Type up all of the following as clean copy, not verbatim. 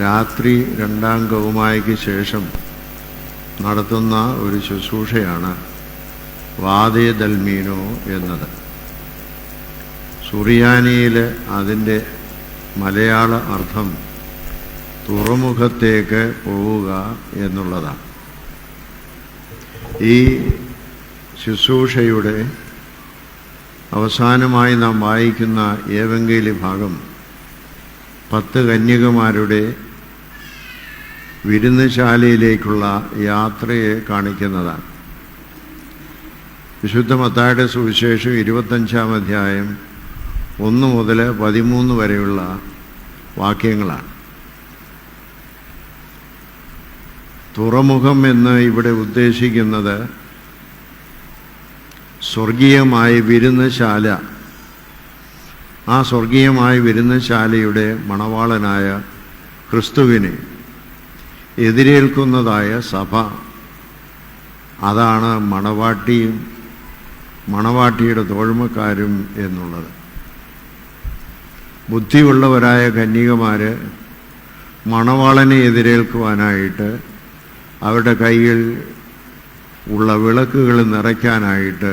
രാത്രി രണ്ടാം കൗമായ്ക്ക് ശേഷം നടത്തുന്ന ഒരു ശുശ്രൂഷയാണ് വാദേ ദൽമീനോ എന്നത്. സുറിയാനിയിൽ അതിൻ്റെ മലയാള അർത്ഥം തുറമുഖത്തേക്ക് പോവുക എന്നുള്ളതാണ്. ഈ ശുശ്രൂഷയുടെ അവസാനമായി നാം വായിക്കുന്ന ഏവങ്കേലി ഭാഗം 10 കന്യകമാരുടെ വിരുന്നുശാലയിലേക്കുള്ള യാത്രയെ കാണിക്കുന്നതാണ്. വിശുദ്ധ മത്തായിയുടെ സുവിശേഷം 25-ാം അധ്യായം 1 മുതൽ 13 വരെയുള്ള വാക്യങ്ങളാണ്. തുറമുഖം എന്ന് ഇവിടെ ഉദ്ദേശിക്കുന്നത് സ്വർഗീയമായ വിരുന്നുശാല. ആ സ്വർഗീയമായ വിരുന്നുശാലയുടെ മണവാളനായ ക്രിസ്തുവിനെ എതിരേൽക്കുന്നതായ സഭ, അതാണ് മണവാട്ടിയും മണവാട്ടിയുടെ തോഴ്മക്കാരും എന്നുള്ളത്. ബുദ്ധിയുള്ളവരായ കന്യകമാർ മണവാളനെ എതിരേൽക്കുവാനായിട്ട് അവരുടെ കയ്യിൽ ഉള്ള വിളക്കുകൾ നിറയ്ക്കാനായിട്ട്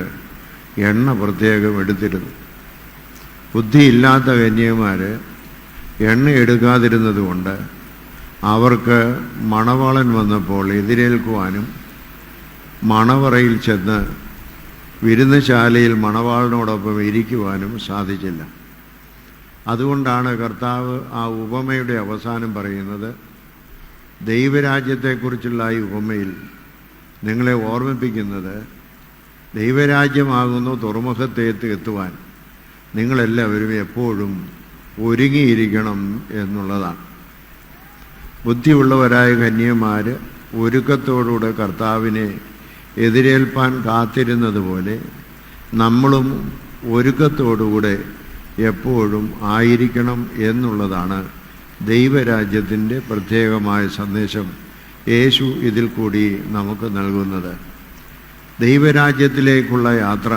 എണ്ണ പ്രത്യേകം എടുത്തിരുന്നു. ബുദ്ധിയില്ലാത്ത കന്യകമാർ എണ്ണ എടുക്കാതിരുന്നത് കൊണ്ട് അവർക്ക് മണവാളൻ വന്നപ്പോൾ എതിരേൽക്കുവാനും മണവറയിൽ ചെന്ന് വിരുന്നുശാലയിൽ മണവാളനോടൊപ്പം ഇരിക്കുവാനും സാധിച്ചില്ല. അതുകൊണ്ടാണ് കർത്താവ് ആ ഉപമയുടെ അവസാനം പറയുന്നത്, ദൈവരാജ്യത്തെക്കുറിച്ചുള്ള ഈ ഉപമയിൽ നിങ്ങളെ ഓർമ്മിപ്പിക്കുന്നത് ദൈവരാജ്യമാകുന്ന തുറമുഖത്തേക്ക് എത്തുവാൻ നിങ്ങളെല്ലാവരും എപ്പോഴും ഒരുങ്ങിയിരിക്കണം എന്നുള്ളതാണ്. ബുദ്ധിയുള്ളവരായ കന്യകമാർ ഒരുക്കത്തോടുകൂടെ കർത്താവിനെ എതിരേൽപ്പാൻ കാത്തിരുന്നത് പോലെ നമ്മളും ഒരുക്കത്തോടുകൂടെ എപ്പോഴും ആയിരിക്കണം എന്നുള്ളതാണ് ദൈവരാജ്യത്തിൻ്റെ പ്രത്യേകമായ സന്ദേശം യേശു ഇതിൽ കൂടി നമുക്ക് നൽകുന്നത്. ദൈവരാജ്യത്തിലേക്കുള്ള യാത്ര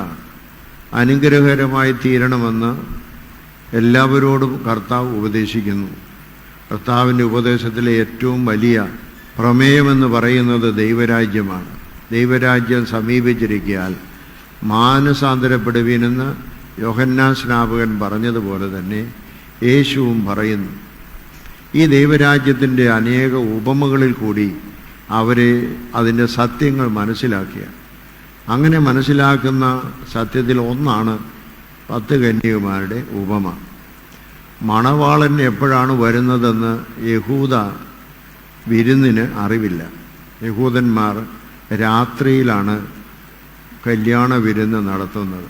അനുഗ്രഹകരമായി തീരണമെന്ന് എല്ലാവരോടും കർത്താവ് ഉപദേശിക്കുന്നു. കർത്താവിൻ്റെ ഉപദേശത്തിലെ ഏറ്റവും വലിയ പ്രമേയമെന്ന് പറയുന്നത് ദൈവരാജ്യമാണ്. ദൈവരാജ്യം സമീപിച്ചിരിക്കയാൽ മാനസാന്തരപ്പെടുവീനെന്ന് യോഹന്നാൻ സ്നാപകൻ പറഞ്ഞതുപോലെ തന്നെ യേശുവും പറയുന്നു. ഈ ദൈവരാജ്യത്തിൻ്റെ അനേക ഉപമകളിൽ കൂടി അവരെ അതിൻ്റെ സത്യങ്ങൾ മനസ്സിലാക്കിയ, അങ്ങനെ മനസ്സിലാക്കുന്ന സത്യത്തിൽ ഒന്നാണ് 10 കന്യകമാരുടെ ഉപമ. മണവാളൻ എപ്പോഴാണ് വരുന്നതെന്ന് യഹൂദ വിരുന്നിന് അറിവില്ല. യഹൂദന്മാർ രാത്രിയിലാണ് കല്യാണ വിരുന്ന് നടത്തുന്നത്.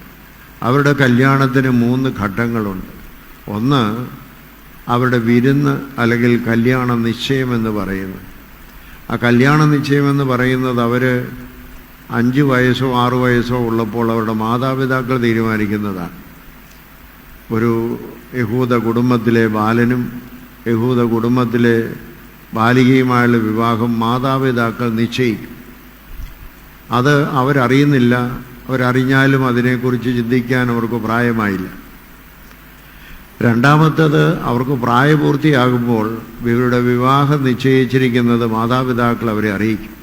അവരുടെ കല്യാണത്തിന് 3 ഘട്ടങ്ങളുണ്ട്. ഒന്ന്, അവരുടെ വിരുന്ന് അല്ലെങ്കിൽ കല്യാണ നിശ്ചയമെന്ന് പറയുന്നു. ആ കല്യാണ നിശ്ചയമെന്ന് പറയുന്നത് അവർ 5 വയസ്സോ 6 വയസ്സോ ഉള്ളപ്പോൾ അവരുടെ മാതാപിതാക്കൾ തീരുമാനിക്കുന്നതാണ്. ഒരു യഹൂദ കുടുംബത്തിലെ ബാലനും യഹൂദ കുടുംബത്തിലെ ബാലികയുമായുള്ള വിവാഹം മാതാപിതാക്കൾ നിശ്ചയിക്കും. അത് അവരറിയുന്നില്ല. അവരറിഞ്ഞാലും അതിനെക്കുറിച്ച് ചിന്തിക്കാൻ അവർക്ക് പ്രായമായില്ല. രണ്ടാമത്തേത്, അവർക്ക് പ്രായപൂർത്തിയാകുമ്പോൾ ഇവരുടെ വിവാഹം നിശ്ചയിച്ചിരിക്കുന്നത് മാതാപിതാക്കൾ അവരെ അറിയിക്കും.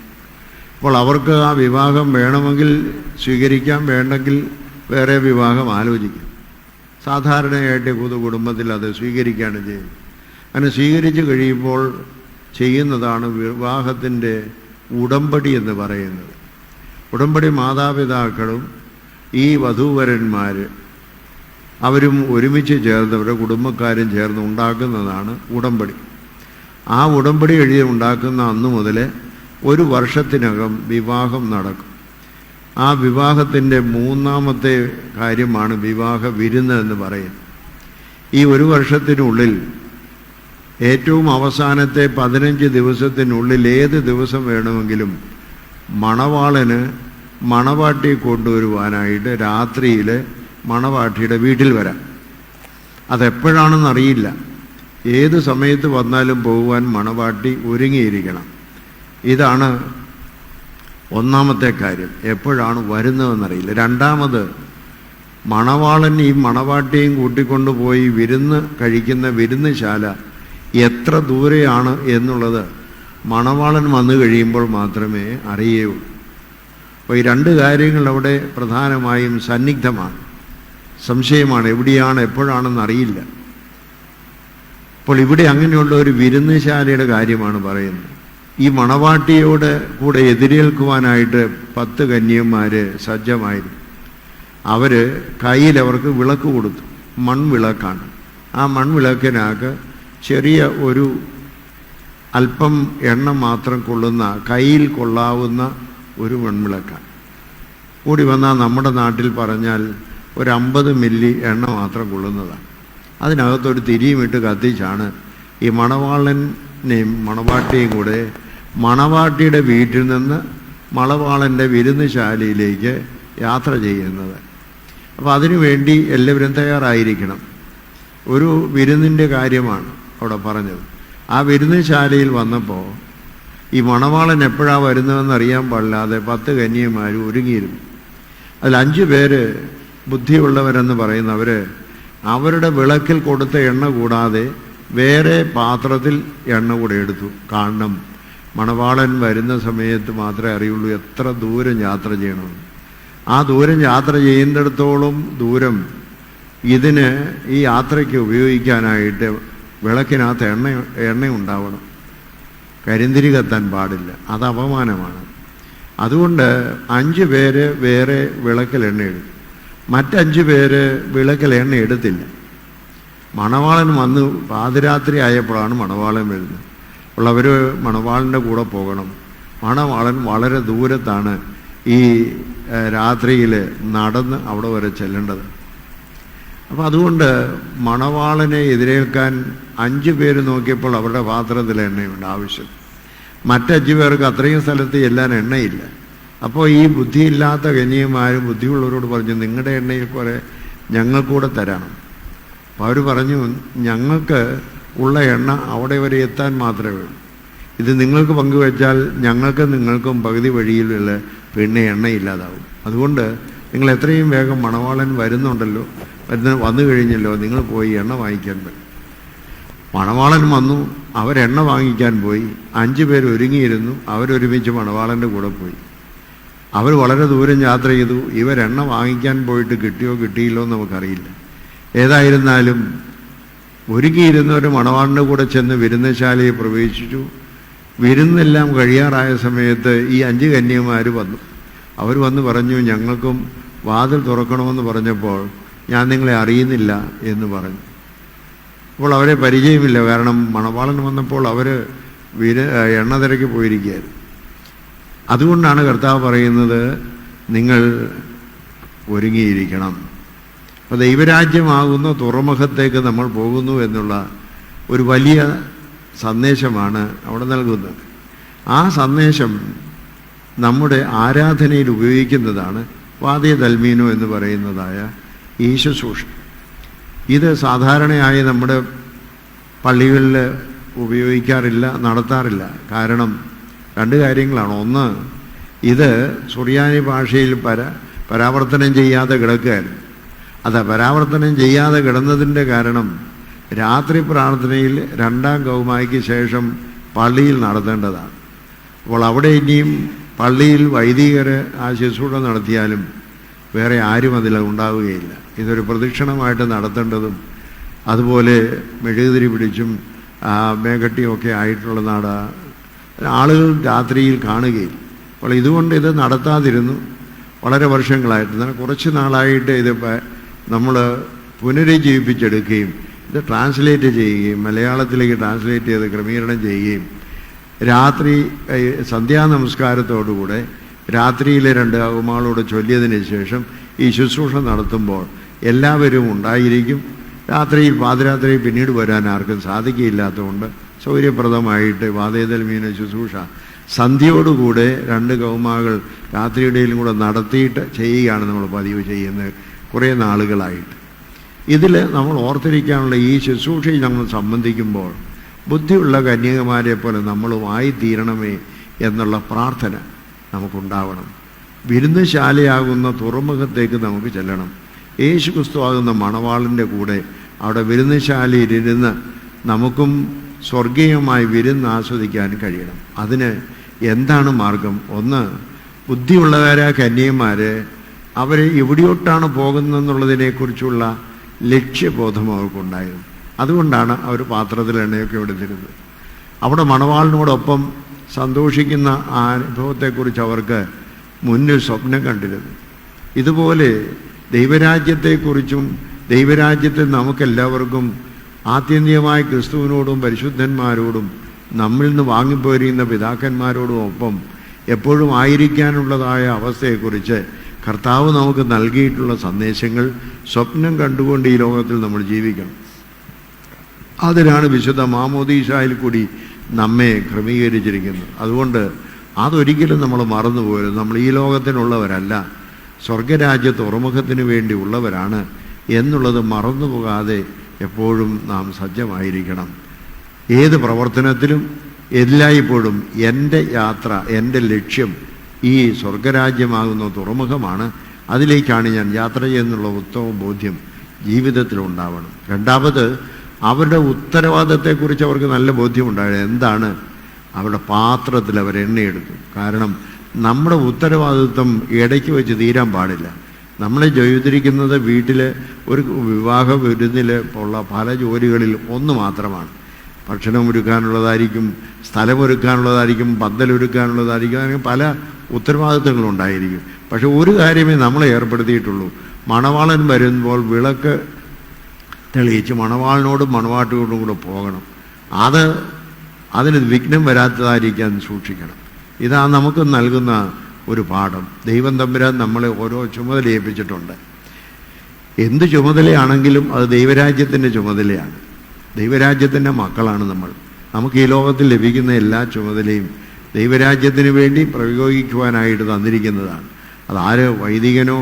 അപ്പോൾ അവർക്ക് ആ വിവാഹം വേണമെങ്കിൽ സ്വീകരിക്കാം, വേണ്ടെങ്കിൽ വേറെ വിവാഹം ആലോചിക്കും. സാധാരണയായിട്ട് യഹൂദ കുടുംബത്തിൽ അത് സ്വീകരിക്കുകയാണ് ചെയ്യുന്നത്. അങ്ങനെ സ്വീകരിച്ച് കഴിയുമ്പോൾ ചെയ്യുന്നതാണ് വിവാഹത്തിൻ്റെ ഉടമ്പടി എന്ന് പറയുന്നത്. ഉടമ്പടി മാതാപിതാക്കളും ഈ വധൂവരന്മാർ അവരും ഒരുമിച്ച് ചേർന്ന് അവരുടെ കുടുംബക്കാരും ചേർന്ന് ഉണ്ടാക്കുന്നതാണ് ഉടമ്പടി. ആ ഉടമ്പടി എഴുതി ഉണ്ടാക്കുന്ന അന്ന് മുതൽ 1 വർഷത്തിനകം വിവാഹം നടക്കും. ആ വിവാഹത്തിൻ്റെ 3ാമത്തെ കാര്യമാണ് വിവാഹ വിരുന്ന് എന്ന് പറയുന്നത്. ഈ 1 വർഷത്തിനുള്ളിൽ ഏറ്റവും അവസാനത്തെ 15 ദിവസത്തിനുള്ളിൽ ഏത് ദിവസം വേണമെങ്കിലും മണവാളന് മണവാട്ടിയെ കൊണ്ടുവരുവാനായിട്ട് രാത്രിയിൽ മണവാട്ടിയുടെ വീട്ടിൽ വരാം. അതെപ്പോഴാണെന്നറിയില്ല. ഏത് സമയത്ത് വന്നാലും പോകുവാൻ മണവാട്ടി ഒരുങ്ങിയിരിക്കണം. ഇതാണ് 1ാമത്തെ കാര്യം. എപ്പോഴാണ് വരുന്നതെന്നറിയില്ല. രണ്ടാമത്, മണവാളൻ ഈ മണവാട്ടിയും കൂട്ടിക്കൊണ്ടുപോയി വിരുന്ന് കഴിക്കുന്ന വിരുന്നുശാല എത്ര ദൂരെയാണ് എന്നുള്ളത് മണവാളൻ വന്നു കഴിയുമ്പോൾ മാത്രമേ അറിയുകയുള്ളൂ. അപ്പോൾ ഈ രണ്ട് കാര്യങ്ങൾ അവിടെ പ്രധാനമായും സന്നിഗ്ധമാണ്, സംശയമാണ്, എവിടെയാണ് എപ്പോഴാണെന്ന് അറിയില്ല. അപ്പോൾ ഇവിടെ അങ്ങനെയുള്ള ഒരു വിരുന്നുശാലയുടെ കാര്യമാണ് പറയുന്നത്. ഈ മണവാട്ടിയോട് കൂടെ എതിരേൽക്കുവാനായിട്ട് 10 കന്യന്മാർ സജ്ജമായിരുന്നു. അവർ കയ്യിൽ അവർക്ക് വിളക്ക് കൊടുത്തു, മൺവിളക്കാണ്. ആ മൺവിളക്കിനകത്ത് ചെറിയ ഒരു അല്പം എണ്ണ മാത്രം കൊള്ളുന്ന, കയ്യിൽ കൊള്ളാവുന്ന ഒരു മൺവിളക്കാണ്. കൂടി വന്നാൽ നമ്മുടെ നാട്ടിൽ പറഞ്ഞാൽ ഒരു 50 മില്ലി എണ്ണ മാത്രം കൊള്ളുന്നതാണ്. അതിനകത്തൊരു തിരിയുമിട്ട് കത്തിച്ചാണ് ഈ മണവാളനെയും മണവാട്ടിയും കൂടെ മണവാട്ടിയുടെ വീട്ടിൽ നിന്ന് മണവാളൻ്റെ വിരുന്നുശാലയിലേക്ക് യാത്ര ചെയ്യുന്നത്. അപ്പോൾ അതിനുവേണ്ടി എല്ലാവരും തയ്യാറായിരിക്കണം. ഒരു വിരുന്നിൻ്റെ കാര്യമാണ് അവിടെ പറഞ്ഞത്. ആ വിരുന്നുശാലയിൽ വന്നപ്പോൾ ഈ മണവാളൻ എപ്പോഴാണ് വരുന്നതെന്ന് അറിയാൻ പാടില്ലാതെ 10 കന്യന്മാർ ഒരുങ്ങിയിരുന്നു. അതിൽ 5 പേര് ബുദ്ധിയുള്ളവരെന്ന് പറയുന്നവർ അവരുടെ വിളക്കിൽ കൊടുത്ത എണ്ണ കൂടാതെ വേറെ പാത്രത്തിൽ എണ്ണ കൂടെ എടുത്തു. കാരണം മണവാളൻ വരുന്ന സമയത്ത് മാത്രമേ അറിയുള്ളൂ എത്ര ദൂരം യാത്ര ചെയ്യണമെന്ന്. ആ ദൂരം യാത്ര ചെയ്യുന്നിടത്തോളം ദൂരം ഇതിന് ഈ യാത്രയ്ക്ക് ഉപയോഗിക്കാനായിട്ട് വിളക്കിനകത്ത് എണ്ണ ഉണ്ടാവണം. കരിന്തിരി കത്താൻ പാടില്ല, അത് അപമാനമാണ്. അതുകൊണ്ട് 5 പേര് വേറെ വിളക്കിൽ എണ്ണ എടുത്തു, മറ്റ്5 പേര് വിളക്കിൽ എണ്ണ എടുത്തില്ല. മണവാളൻ വന്ന് പാതിരാത്രി ആയപ്പോഴാണ് മണവാളൻ വരുന്നത്. അപ്പോൾ അവർ മണവാളൻ്റെ കൂടെ പോകണം. മണവാളൻ വളരെ ദൂരത്താണ് ഈ രാത്രിയിൽ നടന്ന് അവിടെ വരെ ചെല്ലേണ്ടത്. അപ്പോൾ അതുകൊണ്ട് മണവാളനെ എതിരേൽക്കാൻ 5 പേര് നോക്കിയപ്പോൾ അവരുടെ പാത്രത്തിൽ എണ്ണയുണ്ട് ആവശ്യം. മറ്റ്5 പേർക്ക് അത്രയും സ്ഥലത്ത് ചെല്ലാൻ എണ്ണയില്ല. അപ്പോൾ ഈ ബുദ്ധിയില്ലാത്ത കന്യകമാരും ബുദ്ധിയുള്ളവരോട് പറഞ്ഞു, നിങ്ങളുടെ എണ്ണയിൽ കുറെ ഞങ്ങൾക്കൂടെ തരണം. അപ്പോൾ അവർ പറഞ്ഞു, ഞങ്ങൾക്ക് ഉള്ള എണ്ണ അവിടെ വരെ എത്താൻ മാത്രമേ ഉള്ളൂ. ഇത് നിങ്ങൾക്ക് പങ്കുവെച്ചാൽ ഞങ്ങൾക്ക് നിങ്ങൾക്കും പകുതി വഴിയിലുള്ള പിന്നെ എണ്ണയില്ലാതാവും. അതുകൊണ്ട് നിങ്ങൾ എത്രയും വേഗം മണവാളൻ വരുന്നുണ്ടല്ലോ, വന്നു കഴിഞ്ഞല്ലോ, നിങ്ങൾ പോയി എണ്ണ വാങ്ങിക്കാൻ പറ്റും. മണവാളൻ വന്നു, അവരെണ്ണ വാങ്ങിക്കാൻ പോയി. 5 പേര് ഒരുങ്ങിയിരുന്നു, അവരൊരുമിച്ച് മണവാളൻ്റെ കൂടെ പോയി. അവർ വളരെ ദൂരം യാത്ര ചെയ്തു. ഇവരെണ്ണ വാങ്ങിക്കാൻ പോയിട്ട് കിട്ടിയോ കിട്ടിയില്ലോ എന്ന് നമുക്കറിയില്ല. ഏതായിരുന്നാലും ഒരുങ്ങിയിരുന്നവർ മണവാളിൻ്റെ കൂടെ ചെന്ന് വിരുന്നുശാലയെ പ്രവേശിച്ചു. വിരുന്നെല്ലാം കഴിയാറായ സമയത്ത് ഈ 5 കന്യകമാർ വന്നു. അവർ വന്ന് പറഞ്ഞു, ഞങ്ങൾക്കും വാതിൽ തുറക്കണമെന്ന് പറഞ്ഞപ്പോൾ ഞാൻ നിങ്ങളെ അറിയുന്നില്ല എന്ന് പറഞ്ഞു. അപ്പോൾ അവരെ പരിചയമില്ല, കാരണം മണവാളൻ വന്നപ്പോൾ അവർ എണ്ണ തിരക്കി പോയിരിക്കുകയായിരുന്നു. അതുകൊണ്ടാണ് കർത്താവ് പറയുന്നത്, നിങ്ങൾ ഒരുങ്ങിയിരിക്കണം. അപ്പോൾ ദൈവരാജ്യമാകുന്ന തുറമുഖത്തേക്ക് നമ്മൾ പോകുന്നു എന്നുള്ള ഒരു വലിയ സന്ദേശമാണ് അവിടെ നൽകുന്നത്. ആ സന്ദേശം നമ്മുടെ ആരാധനയിൽ ഉപയോഗിക്കുന്നതാണ് വാദിയ തൽമീനു എന്ന് പറയുന്നതായ ഈ ശുശ്രൂഷ. ഇത് സാധാരണയായി നമ്മുടെ പള്ളികളിൽ ഉപയോഗിക്കാറില്ല, നടത്താറില്ല. കാരണം 2 കാര്യങ്ങളാണ്. ഒന്ന്, ഇത് സുറിയാനി ഭാഷയിൽ പരാവർത്തനം ചെയ്യാതെ കിടക്കുകയായിരുന്നു. പരാവർത്തനം ചെയ്യാതെ കിടന്നതിൻ്റെ കാരണം രാത്രി പ്രാർത്ഥനയിൽ 2ാം കൗമായ്ക്ക് ശേഷം പള്ളിയിൽ നടത്തേണ്ടതാണ്. അപ്പോൾ അവിടെ ഇനിയും പള്ളിയിൽ വൈദികർ ആ ശുശ്രൂഷ നടത്തിയാലും വേറെ ആരും അതിൽ ഉണ്ടാവുകയില്ല. ഇതൊരു പ്രദക്ഷിണമായിട്ട് നടത്തേണ്ടതും അതുപോലെ മെഴുകുതിരി പിടിച്ചും മേഘട്ടിയൊക്കെ ആയിട്ടുള്ള നാട് ആളുകൾ രാത്രിയിൽ കാണുകയും. അപ്പോൾ ഇതുകൊണ്ട് ഇത് നടത്താതിരുന്നു വളരെ വർഷങ്ങളായിട്ട്. കുറച്ച് നാളായിട്ട് ഇത് നമ്മൾ പുനരുജ്ജീവിപ്പിച്ചെടുക്കുകയും ഇത് ട്രാൻസ്ലേറ്റ് ചെയ്യുകയും മലയാളത്തിലേക്ക് ട്രാൻസ്ലേറ്റ് ചെയ്ത് ക്രമീകരണം ചെയ്യുകയും രാത്രി സന്ധ്യാനമസ്കാരത്തോടുകൂടെ രാത്രിയിലെ 2 ആകുമാളോട് ചൊല്ലിയതിന് ശേഷം ഈ ശുശ്രൂഷ നടത്തുമ്പോൾ എല്ലാവരും ഉണ്ടായിരിക്കും. രാത്രിയിൽ പാതിരാത്രി പിന്നീട് വരാൻ ആർക്കും സാധിക്കുകയില്ലാത്തതുകൊണ്ട് സൗകര്യപ്രദമായിട്ട് വാദേതൽ മീന ശുശ്രൂഷ സന്ധ്യയോടുകൂടെ 2 കൗമാകൾ രാത്രിയുടെയിലും കൂടെ നടത്തിയിട്ട് ചെയ്യുകയാണ് നമ്മൾ പതിവ് ചെയ്യുന്നത് കുറേ നാളുകളായിട്ട്. ഇതിൽ നമ്മൾ ഓർത്തിരിക്കാനുള്ള ഈ ശുശ്രൂഷയിൽ നമ്മൾ സംബന്ധിക്കുമ്പോൾ ബുദ്ധിയുള്ള കന്യകമാരെ പോലെ നമ്മളുമായി തീരണമേ എന്നുള്ള പ്രാർത്ഥന നമുക്കുണ്ടാവണം. വിരുന്നുശാലയാകുന്ന തുറമുഖത്തേക്ക് നമുക്ക് ചെല്ലണം. യേശു ക്രിസ്തു ആകുന്ന മണവാളൻ്റെ കൂടെ അവിടെ വിരുന്നുശാലയിലിരുന്ന് നമുക്കും സ്വർഗീയമായി വിരുന്ന് ആസ്വദിക്കാൻ കഴിയണം. അതിന് എന്താണ് മാർഗം? ഒന്ന്, ബുദ്ധിയുള്ളവരായ കന്യകമാർ അവർ എവിടെയോട്ടാണ് പോകുന്നതെന്നുള്ളതിനെക്കുറിച്ചുള്ള ലക്ഷ്യബോധം അവർക്കുണ്ടായിരുന്നു. അതുകൊണ്ടാണ് അവർ പാത്രത്തിൽ എണ്ണയൊക്കെ എടുത്തിരുന്നത്. അവിടെ മണവാളിനോടൊപ്പം സന്തോഷിക്കുന്ന ആ അനുഭവത്തെക്കുറിച്ച് അവർക്ക് മുന്നിൽ സ്വപ്നം കണ്ടിരുന്നു. ഇതുപോലെ ദൈവരാജ്യത്തെക്കുറിച്ചും ദൈവരാജ്യത്തിൽ നമുക്കെല്ലാവർക്കും ആത്യന്തികമായി ക്രിസ്തുവിനോടും പരിശുദ്ധന്മാരോടും നമ്മിൽ നിന്ന് വാങ്ങിപ്പോരിയുന്ന പിതാക്കന്മാരോടും ഒപ്പം എപ്പോഴും ആയിരിക്കാനുള്ളതായ അവസ്ഥയെക്കുറിച്ച് കർത്താവ് നമുക്ക് നൽകിയിട്ടുള്ള സന്ദേശങ്ങൾ സ്വപ്നം കണ്ടുകൊണ്ട് ഈ ലോകത്തിൽ നമ്മൾ ജീവിക്കണം. അതിനാണ് വിശുദ്ധ മാമോദീസായിൽ കൂടി നമ്മെ ക്രമീകരിച്ചിരിക്കുന്നത്. അതുകൊണ്ട് അതൊരിക്കലും നമ്മൾ മറന്നു പോകരുത്. നമ്മൾ ഈ ലോകത്തിനുള്ളവരല്ല, സ്വർഗരാജ്യ തുറമുഖത്തിന് വേണ്ടി ഉള്ളവരാണ് എന്നുള്ളത് മറന്നു പോകാതെ എപ്പോഴും നാം സജ്ജമായിരിക്കണം. ഏത് പ്രവർത്തനത്തിലും എല്ലായ്പ്പോഴും എൻ്റെ യാത്ര, എൻ്റെ ലക്ഷ്യം ഈ സ്വർഗരാജ്യമാകുന്ന തുറമുഖമാണ്, അതിലേക്കാണ് ഞാൻ യാത്ര ചെയ്യുന്നുള്ള ഉത്തമ ബോധ്യം ജീവിതത്തിലുണ്ടാവണം. രണ്ടാമത്, അവരുടെ ഉത്തരവാദിത്തത്തെക്കുറിച്ച് അവർക്ക് നല്ല ബോധ്യമുണ്ടായിരുന്നു. എന്താണ്? അവരുടെ പാത്രത്തിൽ അവർ എണ്ണയെടുക്കും. കാരണം നമ്മുടെ ഉത്തരവാദിത്വം ഇടയ്ക്ക് വെച്ച് തീരാൻ പാടില്ല. നമ്മളെ ജയിച്ചിരിക്കുന്നത് വീട്ടിൽ ഒരു വിവാഹ വിരുന്നിൽ ഉള്ള പല ജോലികളിൽ ഒന്ന് മാത്രമാണ്. ഭക്ഷണം ഒരുക്കാനുള്ളതായിരിക്കും, സ്ഥലമൊരുക്കാനുള്ളതായിരിക്കും, പന്തലൊരുക്കാനുള്ളതായിരിക്കും, അങ്ങനെ പല ഉത്തരവാദിത്തങ്ങളുണ്ടായിരിക്കും. പക്ഷെ ഒരു കാര്യമേ നമ്മളെ ഏർപ്പെടുത്തിയിട്ടുള്ളൂ. മണവാളൻ വരുമ്പോൾ വിളക്ക് തെളിയിച്ച് മണവാളിനോടും മണവാട്ടിയോടും കൂടെ പോകണം. അതിന് വിഘ്നം വരാത്തതായിരിക്കാൻ സൂക്ഷിക്കണം. ഇതാ നമുക്ക് നൽകുന്ന ഒരു പാഠം. ദൈവം തമ്പുരാൻ നമ്മളെ ഓരോ ചുമതല ഏൽപ്പിച്ചിട്ടുണ്ട്. എന്ത് ചുമതലയാണെങ്കിലും അത് ദൈവരാജ്യത്തിൻ്റെ ചുമതലയാണ്. ദൈവരാജ്യത്തിൻ്റെ മക്കളാണ് നമ്മൾ. നമുക്ക് ഈ ലോകത്തിൽ ലഭിക്കുന്ന എല്ലാ ചുമതലയും ദൈവരാജ്യത്തിന് വേണ്ടി പ്രയോഗിക്കുവാനായിട്ട് തന്നിരിക്കുന്നതാണ്. അതാര് വൈദികനോ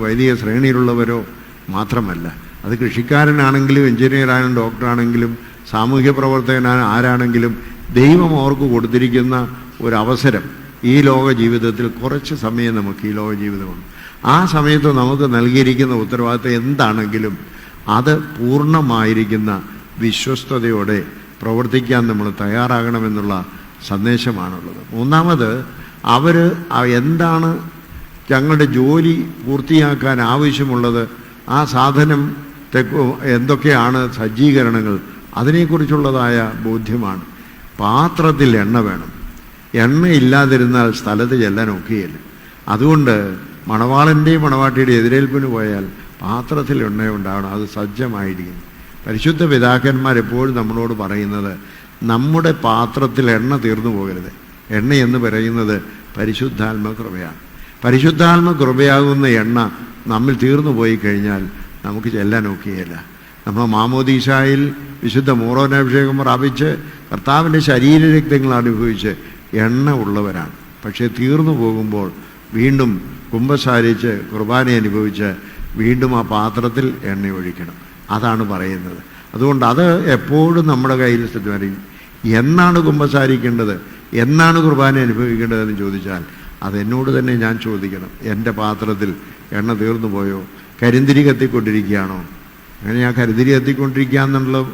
വൈദിക ശ്രേണിയിലുള്ളവരോ മാത്രമല്ല. അത് കൃഷിക്കാരനാണെങ്കിലും എഞ്ചിനീയറാണെങ്കിലും ഡോക്ടറാണെങ്കിലും സാമൂഹ്യ പ്രവർത്തകനാണ് ആരാണെങ്കിലും ദൈവം അവർക്ക് കൊടുത്തിരിക്കുന്ന ഒരവസരം ഈ ലോക ജീവിതത്തിൽ കുറച്ച് സമയം നമുക്ക് ഈ ലോക ജീവിതമുണ്ട്. ആ സമയത്ത് നമുക്ക് നൽകിയിരിക്കുന്ന ഉത്തരവാദിത്തം എന്താണെങ്കിലും അത് പൂർണ്ണമായിരിക്കുന്ന വിശ്വസ്തയോടെ പ്രവർത്തിക്കാൻ നമ്മൾ തയ്യാറാകണമെന്നുള്ള സന്ദേശമാണുള്ളത്. മൂന്നാമത്, അവർ എന്താണ് ഞങ്ങളുടെ ജോലി പൂർത്തിയാക്കാൻ ആവശ്യമുള്ളത്, ആ സാധനം എന്തൊക്കെയാണ് സജ്ജീകരണങ്ങൾ, അതിനെക്കുറിച്ചുള്ളതായ ബോധ്യമാണ്. പാത്രത്തിൽ എണ്ണ വേണം. എണ്ണ ഇല്ലാതിരുന്നാൽ സ്ഥലത്ത് ചെല്ലാൻ ഒക്കെയില്ല. അതുകൊണ്ട് മണവാളൻ്റെയും മണവാട്ടിയുടെയും എതിരേൽപ്പിന് പോയാൽ പാത്രത്തിൽ എണ്ണ ഉണ്ടാവണം, അത് സജ്ജമായിരിക്കുന്നു. പരിശുദ്ധ പിതാക്കന്മാരെപ്പോഴും നമ്മളോട് പറയുന്നത് നമ്മുടെ പാത്രത്തിൽ എണ്ണ തീർന്നു പോകരുത്. എണ്ണ എന്ന് പറയുന്നത് പരിശുദ്ധാത്മ കൃപയാണ്. പരിശുദ്ധാത്മ കൃപയാകുന്ന എണ്ണ നമ്മിൽ തീർന്നു പോയി കഴിഞ്ഞാൽ നമുക്ക് ചെല്ലാൻ ഒക്കെയില്ല. നമ്മൾ മാമോദീസായിൽ വിശുദ്ധ മൂറോനഭിഷേകം പ്രാപിച്ച് കർത്താവിൻ്റെ ശരീരരക്തങ്ങൾ അനുഭവിച്ച് എണ്ണ ഉള്ളവരാണ്. പക്ഷേ തീർന്നു പോകുമ്പോൾ വീണ്ടും കുമ്പസാരിച്ച് കുർബാന അനുഭവിച്ച് വീണ്ടും ആ പാത്രത്തിൽ എണ്ണ ഒഴിക്കണം. അതാണ് പറയുന്നത്. അതുകൊണ്ട് അത് എപ്പോഴും നമ്മുടെ കയ്യിൽ വരും. എന്നാണ് കുമ്പസാരിക്കേണ്ടത്, എന്നാണ് കുർബാന അനുഭവിക്കേണ്ടതെന്ന് ചോദിച്ചാൽ അതെന്നോട് തന്നെ ഞാൻ ചോദിക്കണം. എൻ്റെ പാത്രത്തിൽ എണ്ണ തീർന്നു പോയോ? കരിന്തിരി കത്തിക്കൊണ്ടിരിക്കുകയാണോ? അങ്ങനെ ആ കരിന്തിരി കത്തിക്കൊണ്ടിരിക്കുക എന്നുള്ളത്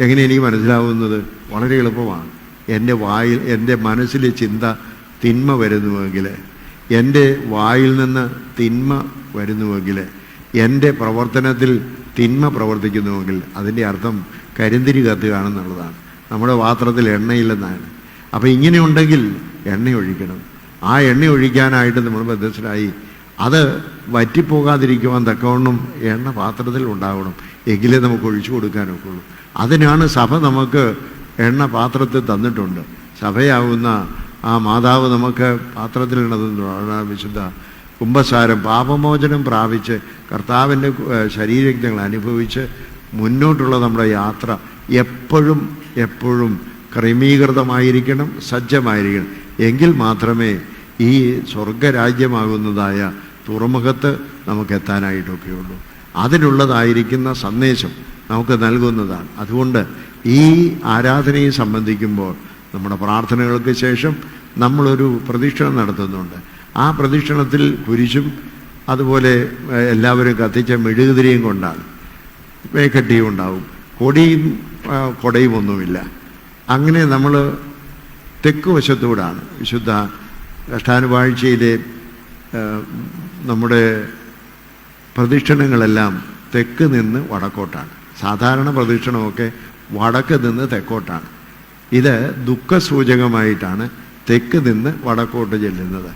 എങ്ങനെ എനിക്ക് മനസ്സിലാവുന്നത്? വളരെ എളുപ്പമാണ്. എൻ്റെ മനസ്സിലെ ചിന്ത തിന്മ വരുന്നുവെങ്കിൽ, എൻ്റെ വായിൽ നിന്ന് തിന്മ വരുന്നുവെങ്കിൽ, എൻ്റെ പ്രവർത്തനത്തിൽ തിന്മ പ്രവർത്തിക്കുന്നുവെങ്കിൽ അതിൻ്റെ അർത്ഥം കരിന്തിരി കത്തുകയാണെന്നുള്ളതാണ്. നമ്മുടെ പാത്രത്തിൽ എണ്ണയില്ലെന്നാണ്. അപ്പോൾ ഇങ്ങനെയുണ്ടെങ്കിൽ എണ്ണ ഒഴിക്കണം. ആ എണ്ണ ഒഴിക്കാനായിട്ട് നമ്മൾ ബദ്ധസ്ഥരായി അത് വറ്റിപ്പോകാതിരിക്കുവാൻ തക്കവണ്ണം എണ്ണ പാത്രത്തിൽ ഉണ്ടാവണം. എങ്കിലേ നമുക്ക് ഒഴിച്ചു കൊടുക്കാനൊക്കെ ഉള്ളൂ. അതിനാണ് സഭ നമുക്ക് എണ്ണ പാത്രത്തിൽ തന്നിട്ടുണ്ട്. സഭയാവുന്ന ആ മാതാവ് നമുക്ക് പാത്രത്തിൽ എണ്ണ തന്നിട്ടുണ്ട്. വിശുദ്ധ കുമ്പസാരം പാപമോചനം പ്രാപിച്ച് കർത്താവിൻ്റെ ശരീരങ്ങൾ അനുഭവിച്ച് മുന്നോട്ടുള്ള നമ്മുടെ യാത്ര എപ്പോഴും ക്രമീകൃതമായിരിക്കണം, സജ്ജമായിരിക്കണം. എങ്കിൽ മാത്രമേ ഈ സ്വർഗരാജ്യമാകുന്നതായ തുറമുഖത്ത് നമുക്ക് എത്താനായിട്ടൊക്കെയുള്ളൂ. അതിനുള്ളതായിരിക്കുന്ന സന്ദേശം നമുക്ക് നൽകുന്നതാണ്. അതുകൊണ്ട് ഈ ആരാധനയെ സംബന്ധിക്കുമ്പോൾ നമ്മുടെ പ്രാർത്ഥനകൾക്ക് ശേഷം നമ്മളൊരു പ്രദക്ഷിണം നടത്തുന്നുണ്ട്. ആ പ്രദക്ഷിണത്തിൽ കുരിശും അതുപോലെ എല്ലാവരും കത്തിച്ച മെഴുകുതിരിയും കൊണ്ടാണ്. വേക്കട്ടിയും ഉണ്ടാവും. കൊടിയും കുടയുമൊന്നുമില്ല. അങ്ങനെ നമ്മൾ തെക്ക് വശത്തൂടാണ് വിശുദ്ധ കഷ്ടാനുവാഴ്ചയിലെ നമ്മുടെ പ്രദക്ഷിണങ്ങളെല്ലാം തെക്ക് നിന്ന് വടക്കോട്ടാണ്. സാധാരണ പ്രദക്ഷിണമൊക്കെ വടക്ക് നിന്ന് തെക്കോട്ടാണ്. ഇത് ദുഃഖസൂചകമായിട്ടാണ് തെക്ക് നിന്ന് വടക്കോട്ട് ചെല്ലുന്നത്.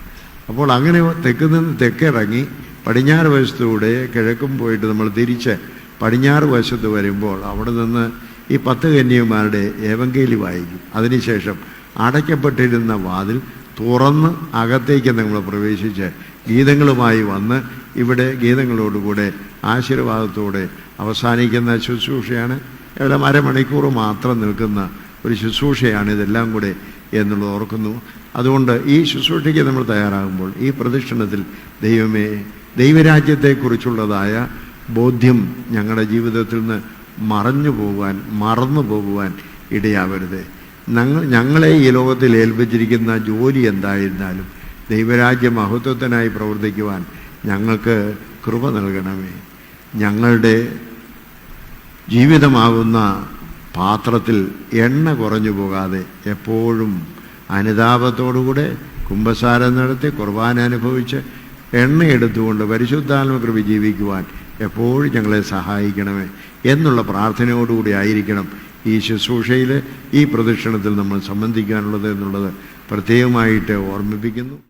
അപ്പോൾ അങ്ങനെ തെക്ക് നിന്ന് തെക്കിറങ്ങി പടിഞ്ഞാറ് വശത്തൂടെ കിഴക്കും പോയിട്ട് നമ്മൾ തിരിച്ച് പടിഞ്ഞാറ് വശത്ത് വരുമ്പോൾ അവിടെ നിന്ന് ഈ 10 കന്യകമാരുടെ ഏവങ്കേലി വായിക്കും. അതിനുശേഷം അടയ്ക്കപ്പെട്ടിരുന്ന വാതിൽ തുറന്ന് അകത്തേക്ക് നമ്മൾ പ്രവേശിച്ച് ഗീതങ്ങളുമായി വന്ന് ഇവിടെ ഗീതങ്ങളോടുകൂടെ ആശീർവാദത്തോടെ അവസാനിക്കുന്ന ശുശ്രൂഷയാണ്. ഏതായാലും അരമണിക്കൂർ മാത്രം നിൽക്കുന്ന ഒരു ശുശ്രൂഷയാണ് ഇതെല്ലാം കൂടെ എന്നുള്ളത് ഓർക്കുന്നു. അതുകൊണ്ട് ഈ ശുശ്രൂഷയ്ക്ക് നമ്മൾ തയ്യാറാകുമ്പോൾ ഈ പ്രദക്ഷിണത്തിൽ ദൈവമേ, ദൈവരാജ്യത്തെക്കുറിച്ചുള്ളതായ ബോധ്യം ഞങ്ങളുടെ ജീവിതത്തിൽ നിന്ന് മറന്നു പോകുവാൻ ഇടയാവരുത്. ഞങ്ങളെ ഈ ലോകത്തിൽ ഏൽപ്പിച്ചിരിക്കുന്ന ജോലി എന്തായിരുന്നാലും ദൈവരാജ്യ മഹത്വത്തിനായി പ്രവർത്തിക്കുവാൻ ഞങ്ങൾക്ക് കൃപ നൽകണമേ. ഞങ്ങളുടെ ജീവിതമാകുന്ന പാത്രത്തിൽ എണ്ണ കുറഞ്ഞു പോകാതെ എപ്പോഴും അനുതാപത്തോടുകൂടെ കുമ്പസാരം നടത്തി കുർബാന അനുഭവിച്ച് എണ്ണ എടുത്തുകൊണ്ട് പരിശുദ്ധാത്മകൃപ ജീവിക്കുവാൻ എപ്പോഴും ഞങ്ങളെ സഹായിക്കണമേ എന്നുള്ള പ്രാർത്ഥനയോടുകൂടി ആയിരിക്കണം ഈ ശുശ്രൂഷയിൽ ഈ പ്രദക്ഷിണത്തിൽ നമ്മൾ സംബന്ധിക്കാനുള്ളത് എന്നുള്ളത് പ്രത്യേകമായിട്ട് ഓർമ്മിപ്പിക്കുന്നു.